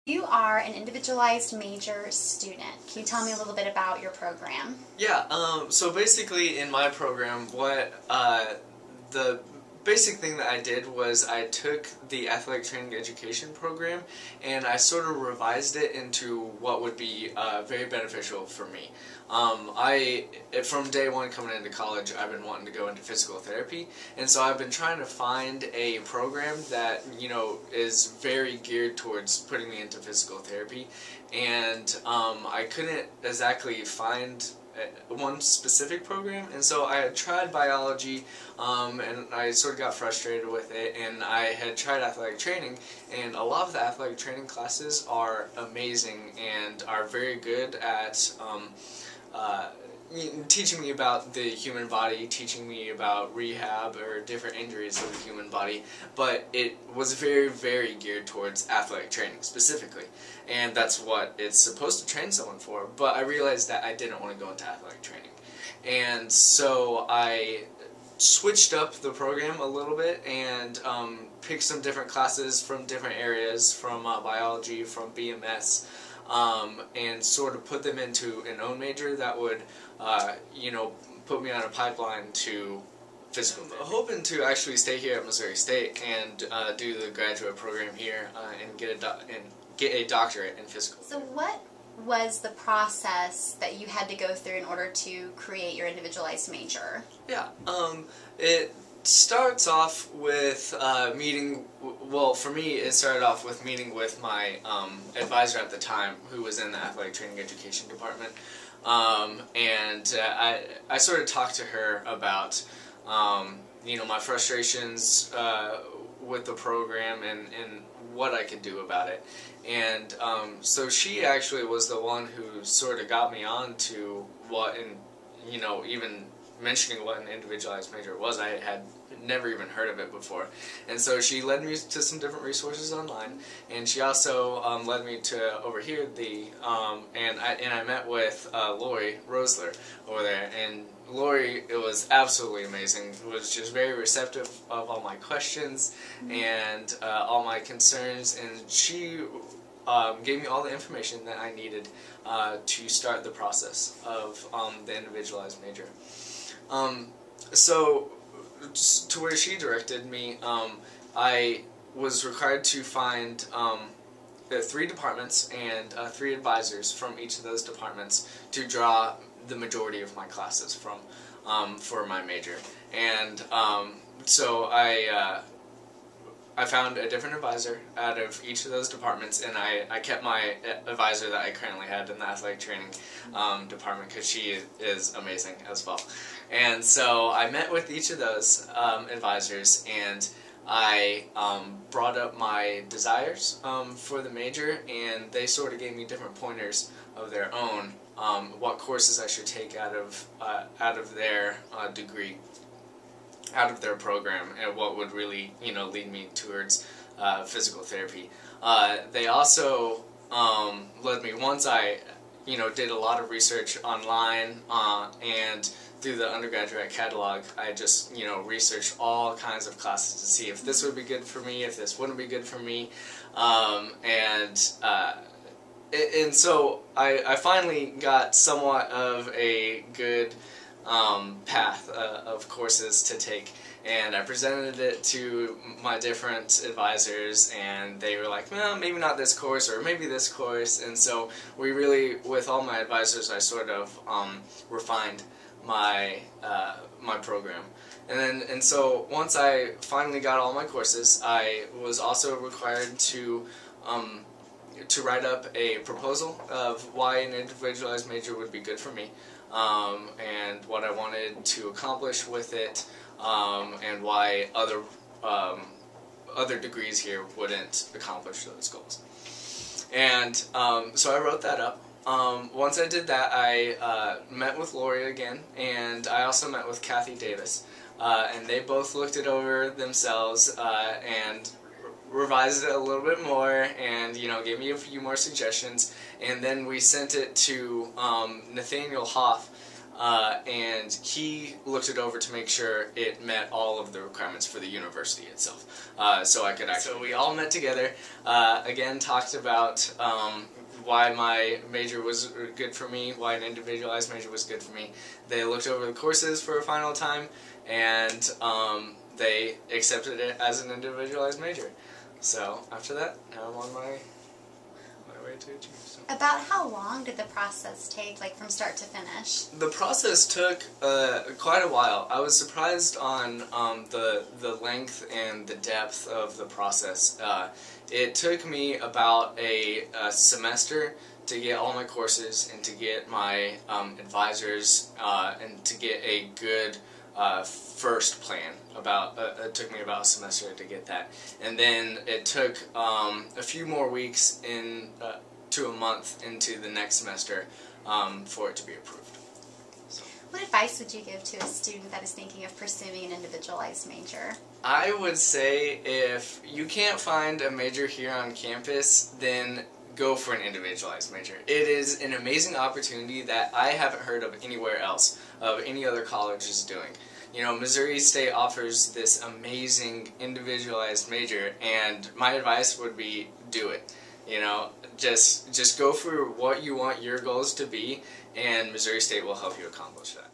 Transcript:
You are an individualized major student. Can you tell me a little bit about your program? Yeah, so basically in my program, the basic thing that I did was I took the athletic training education program and I sort of revised it into what would be very beneficial for me. From day one coming into college, I've been wanting to go into physical therapy, and so I've been trying to find a program that, is very geared towards putting me into physical therapy, and I couldn't exactly find one specific program, and so I had tried biology, and I sort of got frustrated with it, and I had tried athletic training, and a lot of the athletic training classes are amazing and are very good at teaching me about the human body, teaching me about rehab or different injuries of the human body, but it was very, very geared towards athletic training specifically, and that's what it's supposed to train someone for, but I realized that I didn't want to go into athletic training, and so I switched up the program a little bit and picked some different classes from different areas, from biology, from BMS, and sort of put them into an own major that would, put me on a pipeline to physical therapy. I'm hoping to actually stay here at Missouri State and do the graduate program here and get a doctorate in physical therapy. So what was the process that you had to go through in order to create your individualized major? Yeah, it starts off with meeting, well, for me it started off with meeting with my advisor at the time, who was in the athletic training education department, and I sort of talked to her about my frustrations with the program and what I could do about it, and so she actually was the one who sort of got me on to even mentioning what an individualized major was. I had never even heard of it before, and so she led me to some different resources online, and she also led me to over here and I met with Lori Rosler over there, and Lori, it was absolutely amazing. It was just very receptive of all my questions and all my concerns, and she gave me all the information that I needed to start the process of the individualized major. So, to where she directed me, I was required to find 3 departments and 3 advisors from each of those departments to draw the majority of my classes from for my major. And so I found a different advisor out of each of those departments, and I kept my advisor that I currently had in the athletic training department, because she is amazing as well. And so I met with each of those advisors, and I brought up my desires for the major, and they sort of gave me different pointers of their own, what courses I should take out of their degree, out of their program, and what would really lead me towards physical therapy. They also led me, once I did a lot of research online and through the undergraduate catalog, I just researched all kinds of classes to see if this would be good for me, if this wouldn't be good for me, and so I finally got somewhat of a good path of courses to take, and I presented it to my different advisors, and they were like, well, maybe not this course, or maybe this course, and so we really, with all my advisors, I sort of refined my my program. And so once I finally got all my courses, I was also required to write up a proposal of why an individualized major would be good for me, and what I wanted to accomplish with it, and why other degrees here wouldn't accomplish those goals. And so I wrote that up. Once I did that, I met with Lori again, and I also met with Kathy Davis, and they both looked it over themselves and revised it a little bit more, and gave me a few more suggestions, and then we sent it to Nathaniel Hoff, and he looked it over to make sure it met all of the requirements for the university itself. So I could actually. So we all met together, again talked about why my major was good for me, why an individualized major was good for me. They looked over the courses for a final time, and they accepted it as an individualized major. So after that, now I'm on my way to achieve. So. About how long did the process take, like from start to finish? The process took quite a while. I was surprised on the length and the depth of the process. It took me about a semester to get all my courses and to get my advisors and to get a good first plan. It took me about a semester to get that, and then it took a few more weeks to a month into the next semester for it to be approved. So. What advice would you give to a student that is thinking of pursuing an individualized major? I would say if you can't find a major here on campus, then go for an individualized major. It is an amazing opportunity that I haven't heard of anywhere else, of any other colleges doing. You know, Missouri State offers this amazing individualized major, and my advice would be do it. You know, just go for what you want your goals to be, and Missouri State will help you accomplish that.